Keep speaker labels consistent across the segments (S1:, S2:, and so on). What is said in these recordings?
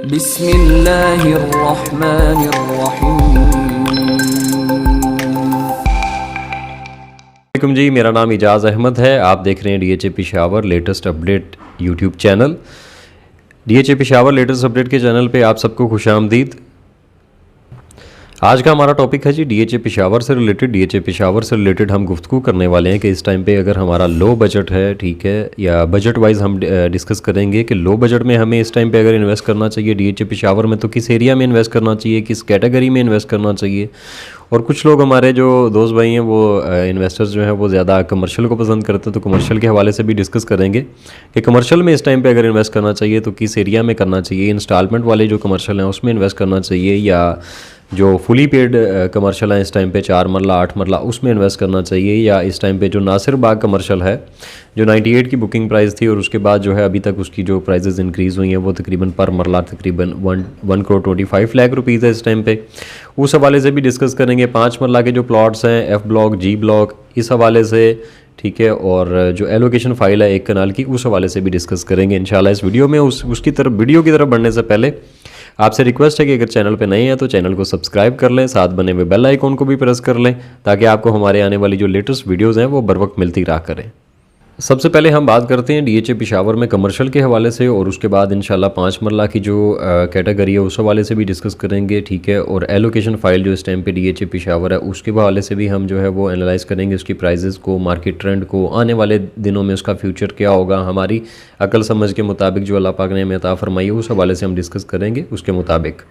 S1: बिस्मिल्लाहिर्रहमानिर्रहीम। जी, मेरा नाम इजाज़ अहमद है। आप देख रहे हैं DHA Peshawar latest update YouTube channel. DHA Peshawar latest update के चैनल पे आप सबको खुशामदीद। आज का हमारा टॉपिक है जी DHA पेशावर से रिलेटेड। DHA पेशावर से रिलेटेड हम गुफ्तगू करने वाले हैं कि इस टाइम पे अगर हमारा लो बजट है, ठीक है, या बजट वाइज हम डिस्कस करेंगे कि लो बजट में हमें इस टाइम पे अगर इन्वेस्ट करना चाहिए DHA पेशावर में, तो किस एरिया में इन्वेस्ट करना चाहिए, किस कैटेगरी में इन्वेस्ट करना चाहिए। और कुछ लोग हमारे जो दोस्त भाई हैं वो इन्वेस्टर्स जो हैं वो ज़्यादा कमर्शियल को पसंद करते हैं, तो कमर्शियल के हवाले से भी डिस्कस करेंगे कि कमर्शियल में इस टाइम पे अगर इन्वेस्ट करना चाहिए तो किस एरिया में करना चाहिए। इंस्टॉलमेंट वाले जो कमर्शियल हैं उसमें इन्वेस्ट करना चाहिए, या जो फुली पेड कमर्शियल है इस टाइम पे 4 मरला 8 मरला उसमें इन्वेस्ट करना चाहिए, या इस टाइम पे जो नासिर बाग कमर्शियल है जो 98 की बुकिंग प्राइस थी और उसके बाद जो है अभी तक उसकी जो प्राइजेज़ इंक्रीज़ हुई हैं वो तकरीबन पर मरला तकरीबन 1 करोड़ 25 लाख रुपीज़ है इस टाइम पे। उस हवाले से भी डिस्कस करेंगे। 5 मरला के जो प्लॉट्स हैं F ब्लॉक G ब्लॉक इस हवाले से, ठीक है, और जो एलोकेशन फ़ाइल है 1 कनाल की उस हवाले से भी डिस्कस करेंगे इंशाल्लाह इस वीडियो में। वीडियो की तरफ बढ़ने से पहले आपसे रिक्वेस्ट है कि अगर चैनल पे नए हैं तो चैनल को सब्सक्राइब कर लें, साथ बने हुए बेल आइकॉन को भी प्रेस कर लें ताकि आपको हमारे आने वाली जो लेटेस्ट वीडियोज़ हैं वो बर वक्त मिलती रहा करें। सबसे पहले हम बात करते हैं DHA पेशावर में कमर्शियल के हवाले से, और उसके बाद इंशाल्लाह 5 मरला की जो कैटेगरी है उस हवाले से भी डिस्कस करेंगे, ठीक है। और एलोकेशन फ़ाइल जो इस टाइम पे DHA पेशावर है उसके हवाले से भी हम जो है वो एनालाइज़ करेंगे, उसकी प्राइजेज़ को, मार्केट ट्रेंड को, आने वाले दिनों में उसका फ्यूचर क्या होगा, हमारी अकल समझ के मुताबिक जो अल्लाह पाक ने हमें अता फरमाई है उस हवाले से हम डिस्कस करेंगे उसके मुताबिक।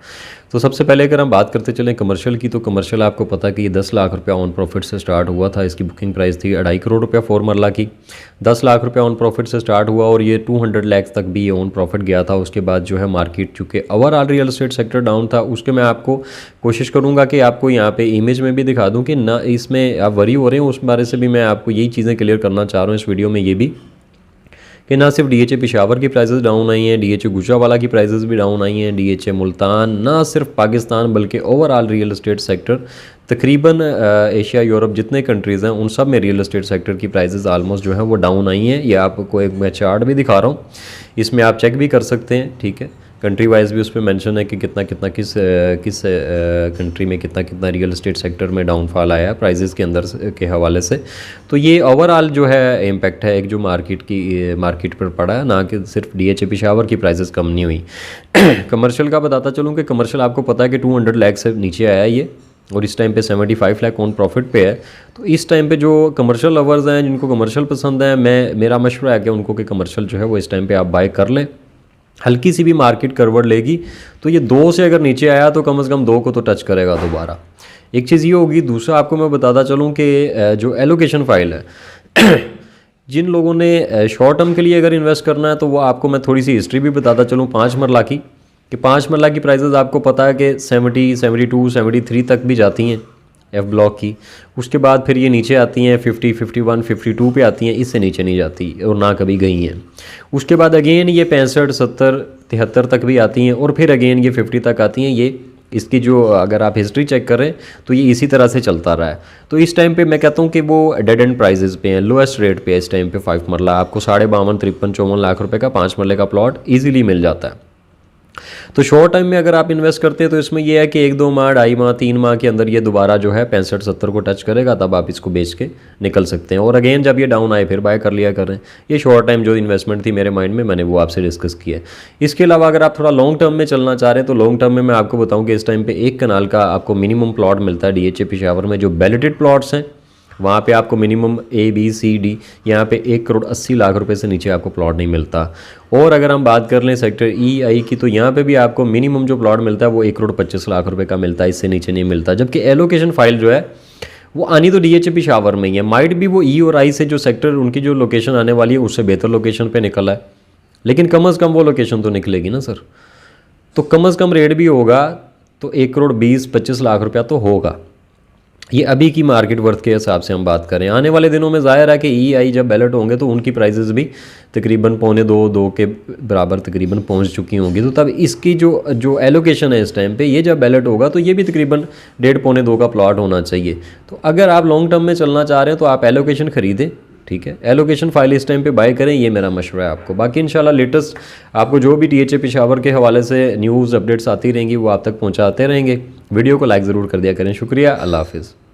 S1: तो सबसे पहले अगर हम बात करते चलें कमर्शियल की, तो कमर्शियल आपको पता कि ये 10 लाख रुपया ऑन प्रॉफिट से स्टार्ट हुआ था। इसकी बुकिंग प्राइस थी 2.5 करोड़ रुपया 4 मरला की। 10 लाख रुपया ऑन प्रॉफिट से स्टार्ट हुआ और ये 200 लाख तक भी ये ऑन प्रॉफिट गया था। उसके बाद जो है मार्केट चूँकि overall real estate sector down था, उसके मैं आपको कोशिश करूँगा कि आपको यहाँ पे इमेज में भी दिखा दूँ कि ना इसमें आप वरी हो रहे हैं, उस बारे से भी मैं आपको यही चीज़ें क्लियर करना चाह रहा हूँ इस वीडियो में, ये भी कि ना सिर्फ DHA पेशावर की प्राइसेस डाउन आई हैं, DHA गुजरावाला की प्राइसेस भी डाउन आई हैं, DHA मुल्तान, ना सिर्फ पाकिस्तान बल्कि ओवरऑल रियल एस्टेट सेक्टर तकरीबन एशिया यूरोप जितने कंट्रीज़ हैं उन सब में रियल एस्टेट सेक्टर की प्राइसेस आलमोस्ट जो है वो डाउन आई हैं। ये आपको एक मैं चार्ट भी दिखा रहा हूँ, इसमें आप चेक भी कर सकते हैं, ठीक है। कंट्री वाइज भी उस पर मेंशन है कि कितना कितना किस कंट्री में कितना कितना रियल एस्टेट सेक्टर में डाउनफॉल आया है प्राइजेस के अंदर के हवाले से। तो ये ओवरऑल जो है इम्पैक्ट है एक जो मार्केट पर पड़ा है, ना कि सिर्फ DHA पेशावर की प्राइजेस कम नहीं हुई। कमर्शियल का बताता चलूँ कि कमर्शियल आपको पता है कि 200 लाख से नीचे आया है ये, और इस टाइम पे 75 लाख ऑन प्रॉफिट पे है। तो इस टाइम पे जो कमर्शियल लवर्स हैं, जिनको कमर्शियल पसंद है, मेरा मशवरा है कि उनको कि कमर्शियल जो है वो इस टाइम पे आप बाय कर लें। हल्की सी भी मार्केट करवट लेगी तो ये 2 से अगर नीचे आया तो कम से कम 2 को तो टच करेगा दोबारा। एक चीज़ ये होगी। दूसरा आपको मैं बताता चलूँ कि जो एलोकेशन फ़ाइल है जिन लोगों ने शॉर्ट टर्म के लिए अगर इन्वेस्ट करना है तो वो आपको मैं थोड़ी सी हिस्ट्री भी बताता चलूँ 5 मरला की, कि 5 मरला की प्राइसेस आपको पता है कि 70, 72, 73 तक भी जाती हैं F ब्लॉक की। उसके बाद फिर ये नीचे आती हैं 50, 51, 52 पे आती हैं, इससे नीचे नहीं जाती और ना कभी गई हैं। उसके बाद अगेन ये 65, 70, 73 तक भी आती हैं और फिर अगेन ये 50 तक आती हैं। ये इसकी जो अगर आप हिस्ट्री चेक करें तो ये इसी तरह से चलता रहा है। तो इस टाइम पे मैं कहता हूँ कि वो डेड एंड प्राइजेज़ पे हैं, लोएस्ट रेट पे है इस टाइम पे। 5 मरला आपको 52, 53, 54 लाख रुपए का 5 मरले का प्लॉट ईजिली मिल जाता है। तो शॉर्ट टाइम में अगर आप इन्वेस्ट करते हैं तो इसमें यह है कि 1-2 माह, 2.5 माह, 3 माह के अंदर ये दोबारा जो है 65-70 को टच करेगा, तब आप इसको बेच के निकल सकते हैं। और अगेन जब ये डाउन आए फिर बाय कर लिया करें। ये शॉर्ट टाइम जो इन्वेस्टमेंट थी मेरे माइंड में, मैंने वो आपसे डिस्कस किया है। इसके अलावा अगर आप थोड़ा लॉन्ग टर्म में चलना चाह रहे हैं तो लॉन्ग टर्म में मैं आपको बताऊँ कि इस टाइम पर 1 कनाल का आपको मिनिमम प्लॉट मिलता है DHA पेशावर में। जो बैलेटेड प्लॉट्स हैं वहाँ पे आपको minimum A, B, C, D यहाँ पे 1 करोड़ 80 लाख रुपए से नीचे आपको प्लॉट नहीं मिलता। और अगर हम बात कर लें सेक्टर E, I की, तो यहाँ पे भी आपको मिनिमम जो प्लॉट मिलता है वो 1 करोड़ 25 लाख रुपए का मिलता है, इससे नीचे नहीं मिलता। जबकि एलोकेशन फाइल जो है वो आनी तो DHA पेशावर में ही है, माइट भी वो E और I से जो सेक्टर उनकी जो लोकेशन आने वाली है उससे बेहतर लोकेशन पर निकला है, लेकिन कम अज़ कम वो लोकेशन तो निकलेगी ना सर। तो कम अज़ कम रेट भी होगा तो 1 करोड़ 20-25 लाख रुपया तो होगा। ये अभी की मार्केट वर्थ के हिसाब से हम बात करें। आने वाले दिनों में ज़ाहिर है कि EI जब बैलेट होंगे तो उनकी प्राइसेस भी तकरीबन 1.25-2 के बराबर तकरीबन पहुंच चुकी होंगी। तो तब इसकी जो एलोकेशन है इस टाइम पे, ये जब बैलेट होगा तो ये भी तकरीबन 1.5-2 का प्लॉट होना चाहिए। तो अगर आप लॉन्ग टर्म में चलना चाह रहे हैं तो आप एलोकेशन ख़रीदें, ठीक है। एलोकेशन फ़ाइल इस टाइम पे बाय करें, ये मेरा मशवरा है आपको। बाकी इंशाल्लाह लेटेस्ट आपको जो भी DHA पेशावर के हवाले से न्यूज़ अपडेट्स आती रहेंगी वो आप तक पहुँचाते रहेंगे। वीडियो को लाइक ज़रूर कर दिया करें। शुक्रिया, अल्लाह हाफ़िज़।